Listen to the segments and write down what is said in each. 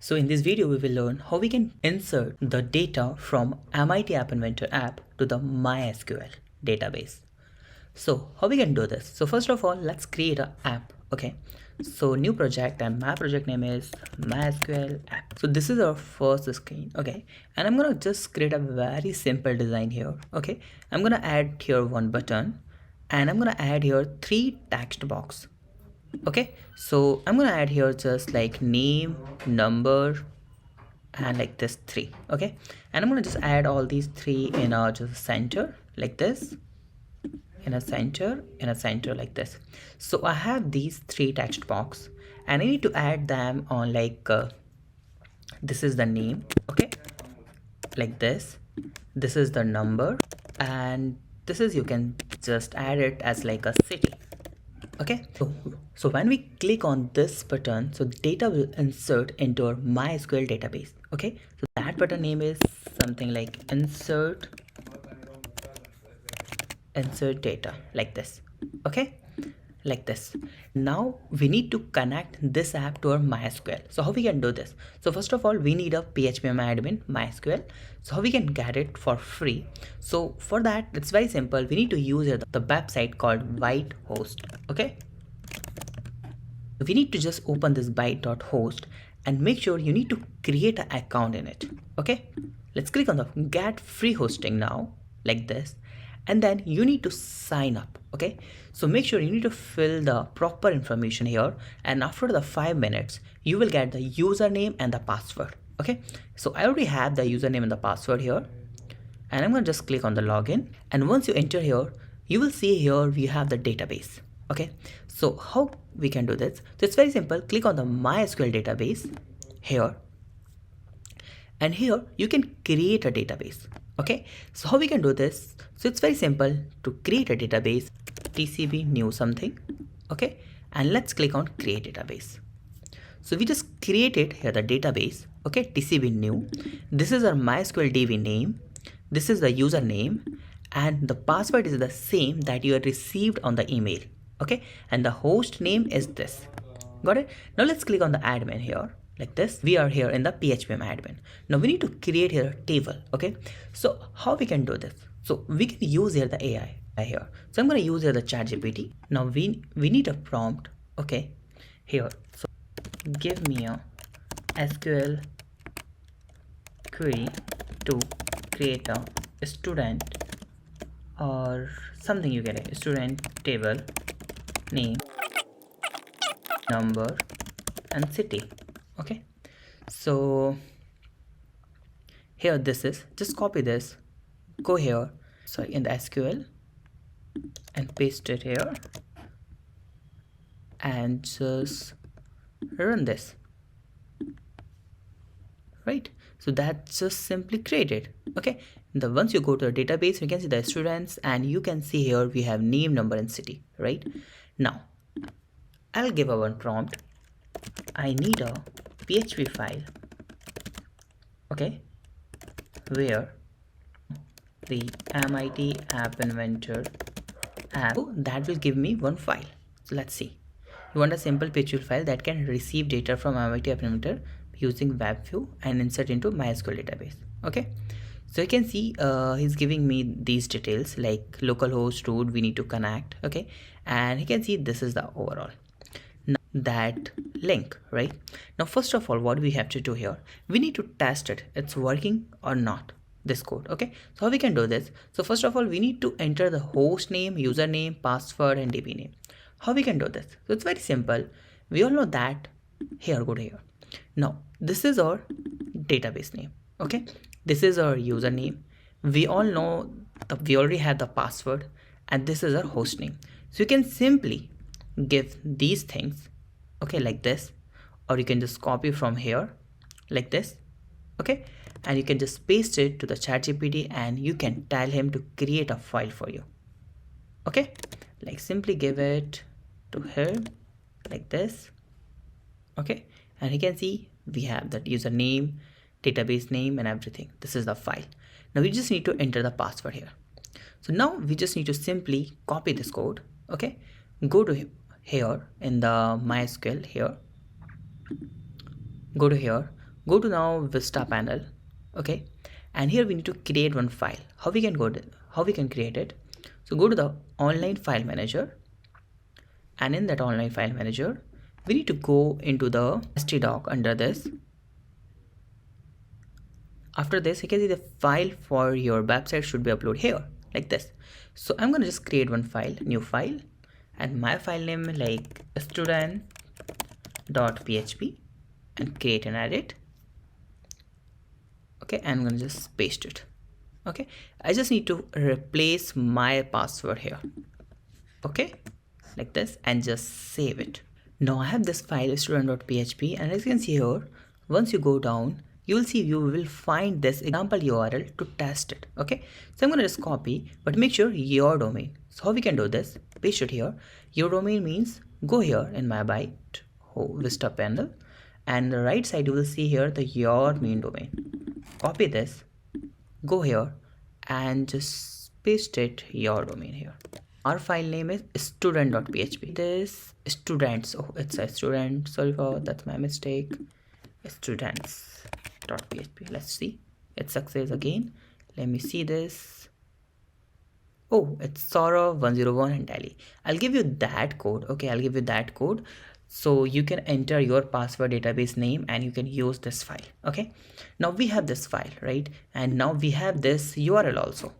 So in this video, we will learn how we can insert the data from MIT App Inventor app to the MySQL database. So how we can do this? So first of all, let's create an app. Okay. So new project, and my project name is MySQL app. So this is our first screen. Okay. And I'm going to just create a very simple design here. Okay. I'm going to add here one button, and I'm going to add here 3 text box. Okay, so I'm gonna add here just like name, number, and like this 3. Okay, and I'm gonna just add all these 3 in a just center like this, in a center, like this. So I have these 3 text box, and I need to add them on like this is the name. Okay, like this is the number, and this is, you can just add it as like a city. Okay, so when we click on this button, so data will insert into our MySQL database. Okay, so that button name is something like insert data, like this. Okay, like this. Now we need to connect this app to our MySQL. So how we can do this? So first of all, we need a phpMyAdmin MySQL. So how we can get it for free? So for that, it's very simple. We need to use the website called ByetHost. Okay, we need to just open this byte.host and make sure you need to create an account in it. Okay, let's click on the get free hosting now, like this, and then you need to sign up. Okay, so make sure you need to fill the proper information here, and after the 5 minutes you will get the username and the password. Okay, so I already have the username and the password here, and I'm going to just click on the login, and once you enter here, you will see here we have the database. Okay, so how we can do this? So it's very simple. Click on the MySQL database here, and here you can create a database. Okay, so how we can do this? So it's very simple. To create a database, TCB new something. Okay, and let's click on create database. So we just created here the database. Okay, TCB new. This is our MySQL DB name. This is the username, and the password is the same that you had received on the email. Okay, and the host name is this. Got it? Now let's click on the admin here, like this. We are here in the phpMyAdmin. Now we need to create here a table. Okay, so how we can do this? So we can use here the AI here. So I'm going to use here the ChatGPT. Now we need a prompt. Okay, here. So give me a SQL query to create a student or something. You get a student table, name, number, and city. Okay, so here this is, just copy this, go here, sorry, in the SQL, and paste it here, and just run this. Right, so that's just simply created. Okay, once you go to the database, you can see the students, and you can see here we have name, number, and city. Right, now I'll give a one prompt. I need a PHP file, okay, where the MIT App Inventor app, that will give me one file. So let's see. You want a simple PHP file that can receive data from MIT App Inventor using WebView and insert into MySQL database. Okay, so you can see he's giving me these details like localhost, root, we need to connect. Okay, and you can see this is the overall. Now that link, right? Now first of all, what we have to do here, we need to test it's working or not, this code. Okay, so how we can do this? So first of all, we need to enter the host name, username, password, and DB name. How we can do this? So it's very simple. We all know that. Here, go to here. Now this is our database name. Okay, this is our username. We all know that we already have the password, and this is our host name. So you can simply give these things, okay, like this, or you can just copy from here like this. Okay, and you can just paste it to the ChatGPT, and you can tell him to create a file for you. Okay, like simply give it to him like this. Okay, and you can see we have that username, database name, and everything. This is the file. Now we just need to enter the password here. So now we just need to simply copy this code. Okay, go to here in the MySQL here, go to here, Go to now Vista panel, okay, and here we need to create one file. How we can create it? So go to the online file manager, and in that online file manager we need to go into the htdoc under this. After this, you can see the file for your website should be uploaded here like this. So I'm gonna just create one file, new file, and my file name like student.php, and create and edit. Okay, I'm gonna just paste it. Okay, I just need to replace my password here. Okay, like this, and just save it. Now I have this file student.php, and as you can see here, once you go down, you will see you will find this example URL to test it. Okay, so I'm gonna just copy, but make sure your domain. So how we can do this? Paste it here. Your domain means go here in my ByetHost Vista panel, and the right side you will see here the your main domain. Copy this, go here, and just paste it your domain here. Our file name is student.php. This students, oh it's a student, sorry for that's my mistake, students.php. let's see, it's success again. Let me see this. Oh, it's Saurav 101 and Delhi. I'll give you that code. Okay, I'll give you that code so you can enter your password database name and you can use this file. Okay, now we have this file, right? And now we have this URL also.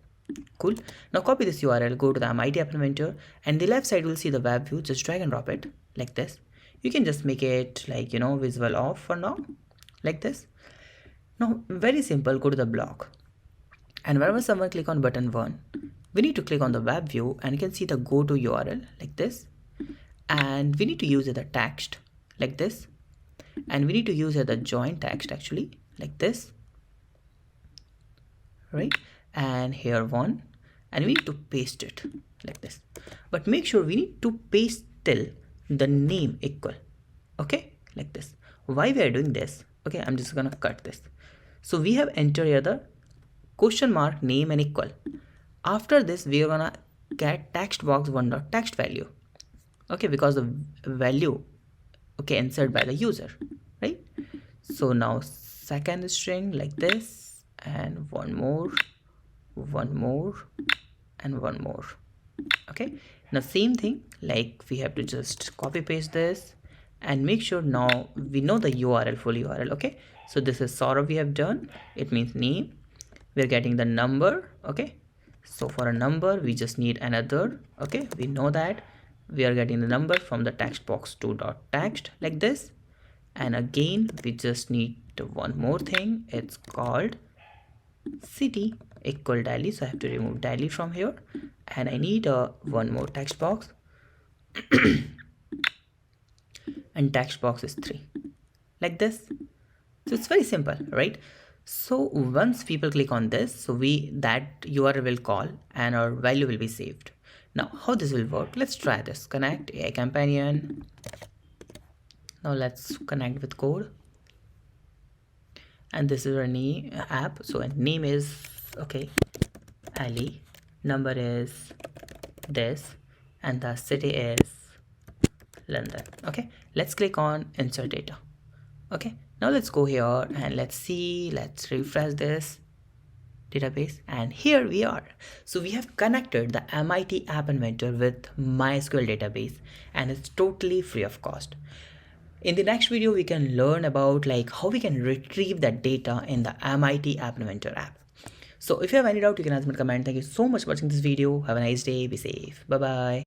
Cool. Now copy this URL, go to the MIT App Inventor, and the left side will see the web view. Just drag and drop it like this. You can just make it like, you know, visible off for now, like this. Now very simple, go to the blog, and whenever someone click on button 1, we need to click on the web view, and you can see the go to URL like this, and we need to use the text like this, and we need to use the join text actually like this, right? And here one, and we need to paste it like this, but make sure we need to paste till the name equal. Okay, like this. Why we are doing this? Okay, I'm just gonna cut this. So we have entered here the question mark name and equal. After this we are gonna get text box 1.text value. Okay, because the value, okay, inserted by the user, right? So now second string like this, and one more, and one more. Okay, now same thing, like we have to just copy paste this, and make sure now we know the URL, full URL. Okay, so this is Saurav we have done, it means name. We're getting the number. Okay, so for a number we just need another. Okay, we know that we are getting the number from the text box 2.text like this, and again we just need one more thing, it's called city equal Delhi. So I have to remove Delhi from here, and I need one more text box and text box is 3 like this. So it's very simple, right? So once people click on this, so that URL will call and our value will be saved. Now how this will work, let's try this. Connect AI companion. Now let's connect with code, and this is our name app. So name is okay Ali, number is this, and the city is London. Okay, let's click on insert data. Okay, now let's go here and let's see, let's refresh this database, and here we are. So we have connected the MIT App Inventor with MySQL database, and it's totally free of cost. In the next video we can learn about like how we can retrieve that data in the MIT App Inventor app. So if you have any doubt, you can ask me in the comment. Thank you so much for watching this video. Have a nice day, be safe, bye bye.